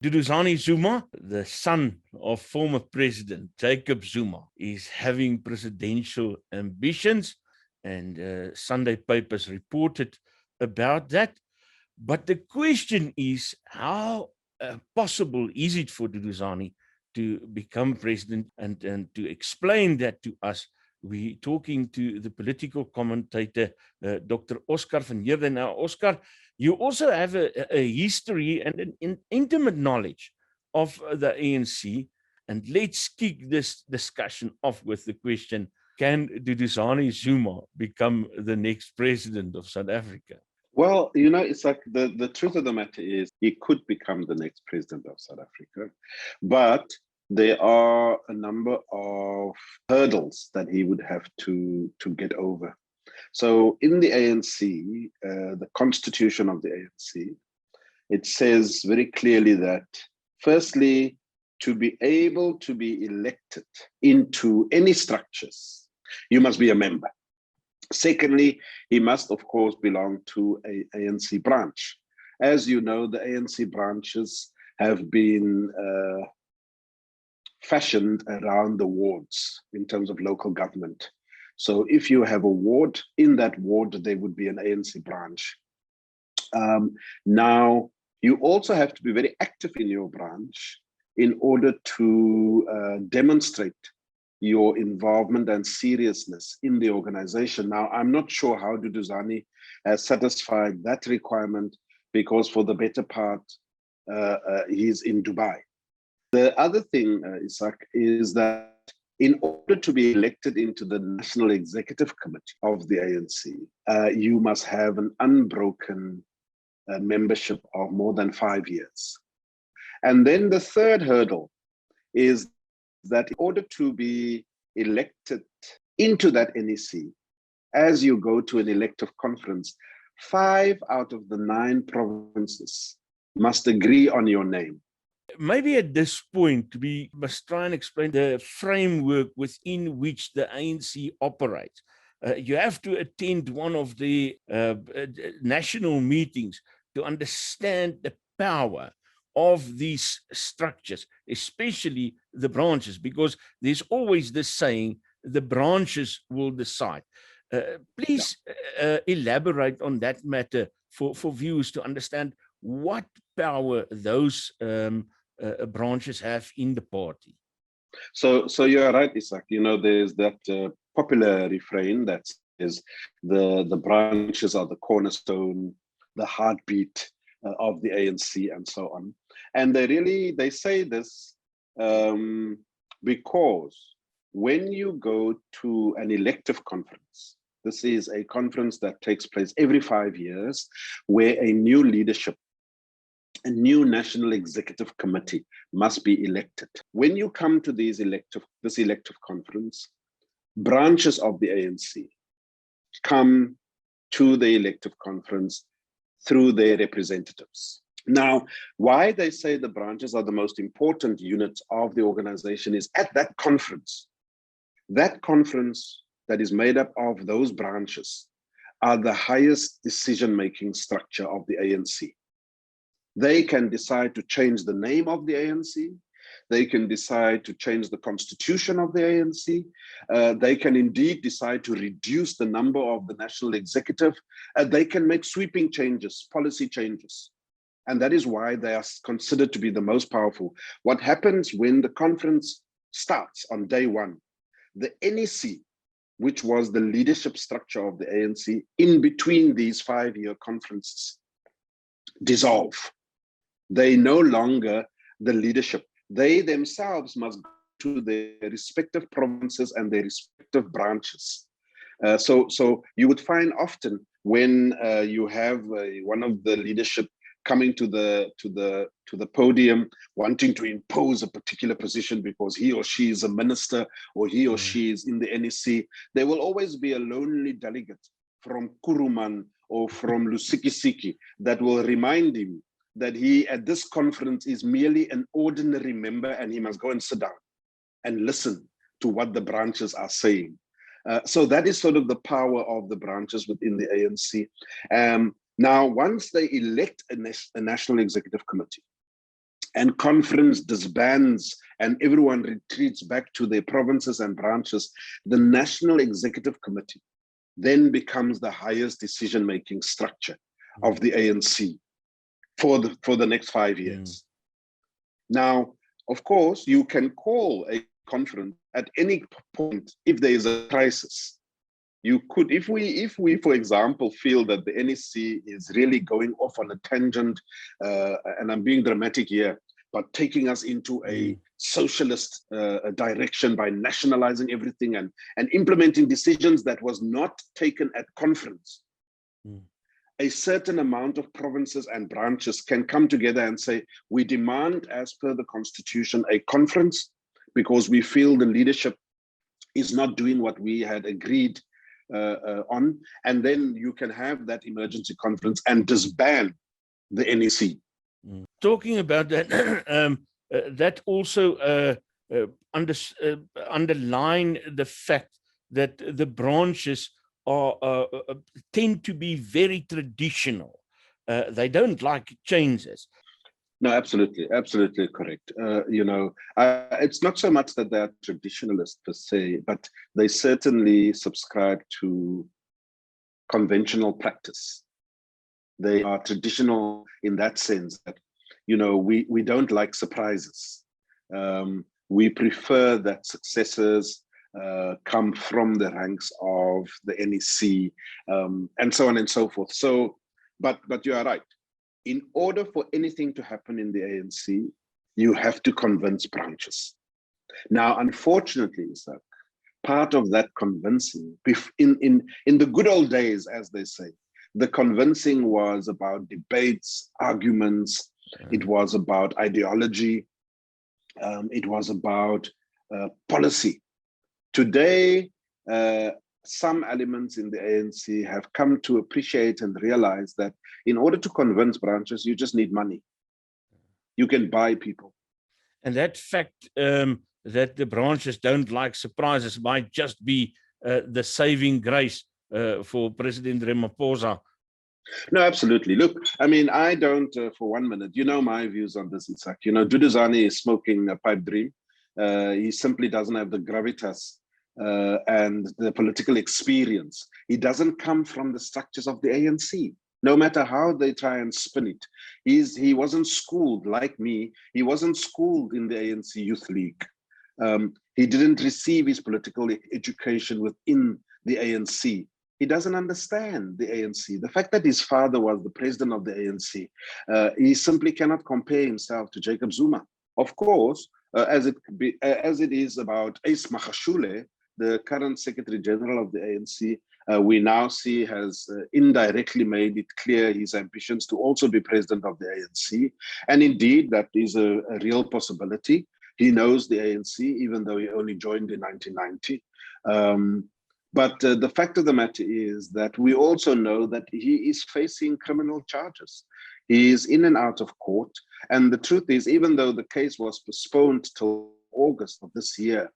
Duduzane Zuma, the son of former President Jacob Zuma, is having presidential ambitions, and Sunday papers reported about that. But the question is, how possible is it for Duduzane to become president? And to explain that to us, we're talking to the political commentator, Dr. Oscar van Heerden. Now, Oscar, you also have a history and an intimate knowledge of the ANC. And let's kick this discussion off with the question, can Duduzane Zuma become the next president of South Africa? Well, you know, it's like the truth of the matter is he could become the next president of South Africa, but there are a number of hurdles that he would have to get over. So in the ANC, the constitution of the ANC, it says very clearly that, firstly, to be able to be elected into any structures, you must be a member. Secondly, he must, of course, belong to an ANC branch. As you know, the ANC branches have been fashioned around the wards in terms of local government. So if you have a ward, in that ward, there would be an ANC branch. Now, you also have to be very active in your branch in order to demonstrate your involvement and seriousness in the organization. Now, I'm not sure how Duduzane has satisfied that requirement, because for the better part, he's in Dubai. The other thing, Isaac, is that in order to be elected into the National Executive Committee of the ANC, you must have an unbroken membership of more than 5 years. And then the third hurdle is that in order to be elected into that NEC, as you go to an elective conference, 5 out of the 9 provinces must agree on your name. Maybe at this point, we must try and explain the framework within which the ANC operates. You have to attend one of the national meetings to understand the power of these structures, especially the branches, because there's always this saying, the branches will decide. Please elaborate on that matter for viewers to understand what power those branches have in the party. So you're right, Isaac. You know, there's that popular refrain that says the branches are the cornerstone, the heartbeat of the ANC, and so on. And they say this because when you go to an elective conference, this is a conference that takes place every 5 years, where a new leadership, a new National Executive Committee must be elected. When you come to this elective conference, branches of the ANC come to the elective conference through their representatives. Now, why they say the branches are the most important units of the organization is at that conference that is made up of those branches are the highest decision-making structure of the ANC. They can decide to change the name of the ANC. They can decide to change the constitution of the ANC. They can indeed decide to reduce the number of the national executive. They can make sweeping changes, policy changes. And that is why they are considered to be the most powerful. What happens when the conference starts on day one? The NEC, which was the leadership structure of the ANC in between these 5-year conferences, dissolve. They no longer the leadership. They themselves must go to their respective provinces and their respective branches. So you would find often when you have one of the leadership coming to the podium, wanting to impose a particular position because he or she is a minister or he or she is in the NEC, there will always be a lonely delegate from Kuruman or from Lusikisiki that will remind him that he at this conference is merely an ordinary member and he must go and sit down and listen to what the branches are saying. So that is sort of the power of the branches within the ANC. Now, once they elect a National Executive Committee, and conference disbands and everyone retreats back to their provinces and branches, the National Executive Committee then becomes the highest decision-making structure of the ANC for the next 5 years. Now, of course, you can call a conference at any point if there is a crisis. You could, if we, for example, feel that the NEC is really going off on a tangent, and I'm being dramatic here, but taking us into a socialist direction by nationalizing everything and implementing decisions that was not taken at conference. A certain amount of provinces and branches can come together and say, we demand, as per the constitution, a conference because we feel the leadership is not doing what we had agreed on, and then you can have that emergency conference and disband the NEC. Talking about that, that also underline the fact that the branches are tend to be very traditional. They don't like changes. No, absolutely correct. It's not so much that they're traditionalists per se, but they certainly subscribe to conventional practice. They are traditional in that sense that, we don't like surprises. We prefer that successors come from the ranks of the NEC, and so on and so forth. So, but you are right. In order for anything to happen in the ANC, you have to convince branches. Now, unfortunately, Isaac, part of that convincing, in the good old days, as they say, the convincing was about debates, arguments, it was about ideology, it was about policy. Today, some elements in the ANC have come to appreciate and realize that in order to convince branches, you just need money. You can buy people. And that fact that the branches don't like surprises might just be the saving grace for President Ramaphosa. No, absolutely. Look, I mean, I don't, for 1 minute, my views on this, Isaac. Duduzane is smoking a pipe dream. He simply doesn't have the gravitas and the political experience. He doesn't come from the structures of the ANC, no matter how they try and spin it. He wasn't schooled like me. He wasn't schooled in the ANC Youth League. He didn't receive his political education within the ANC. He doesn't understand the ANC. The fact that his father was the president of the ANC, he simply cannot compare himself to Jacob Zuma. Of course, as it is about Ace Magashule, the current Secretary General of the ANC, we now see has indirectly made it clear his ambitions to also be president of the ANC. And indeed, that is a real possibility. He knows the ANC, even though he only joined in 1990. But the fact of the matter is that we also know that he is facing criminal charges. He is in and out of court. And the truth is, even though the case was postponed till August of this year,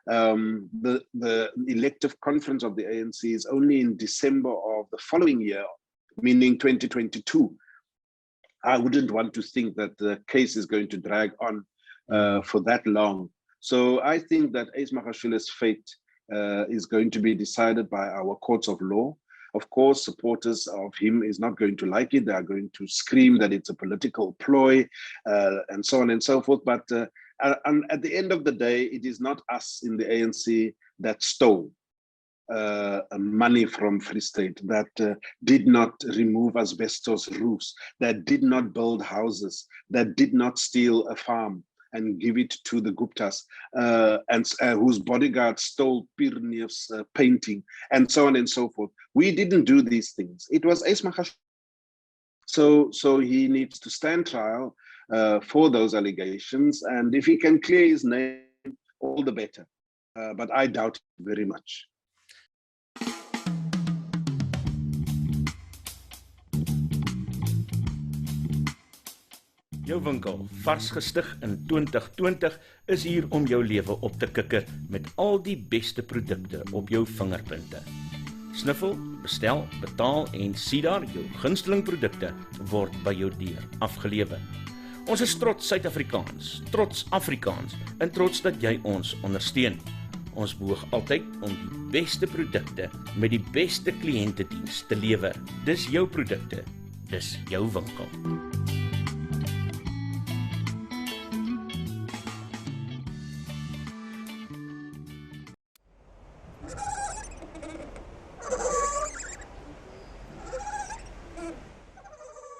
the elective conference of the ANC is only in December of the following year, meaning 2022. I wouldn't want to think that the case is going to drag on for that long. So I think that Ace Magashule's fate is going to be decided by our courts of law. Of course, supporters of him is not going to like it. They are going to scream that it's a political ploy and so on and so forth. But and at the end of the day, it is not us in the ANC that stole money from Free State, that did not remove asbestos roofs, that did not build houses, that did not steal a farm and give it to the Guptas, and whose bodyguard stole Pirniev's painting, and so on and so forth. We didn't do these things. It was Ace Magashule. So he needs to stand trial for those allegations, and if he can clear his name, all the better. But I doubt it very much. Jou winkel, vars gestig in 2020, is hier om jou lewe op te kikker met al die beste produkte op jou vingerpunte. Sniffel, bestel, betaal en sien daar jou gunsteling produkte word by jou deur afgelewer. Ons is trots Suid-Afrikaans, trots Afrikaans en trots dat jy ons ondersteun. Ons behoog altyd om die beste produkte met die beste kliëntediens te lewer. Dis jou produkte, dis jou winkel.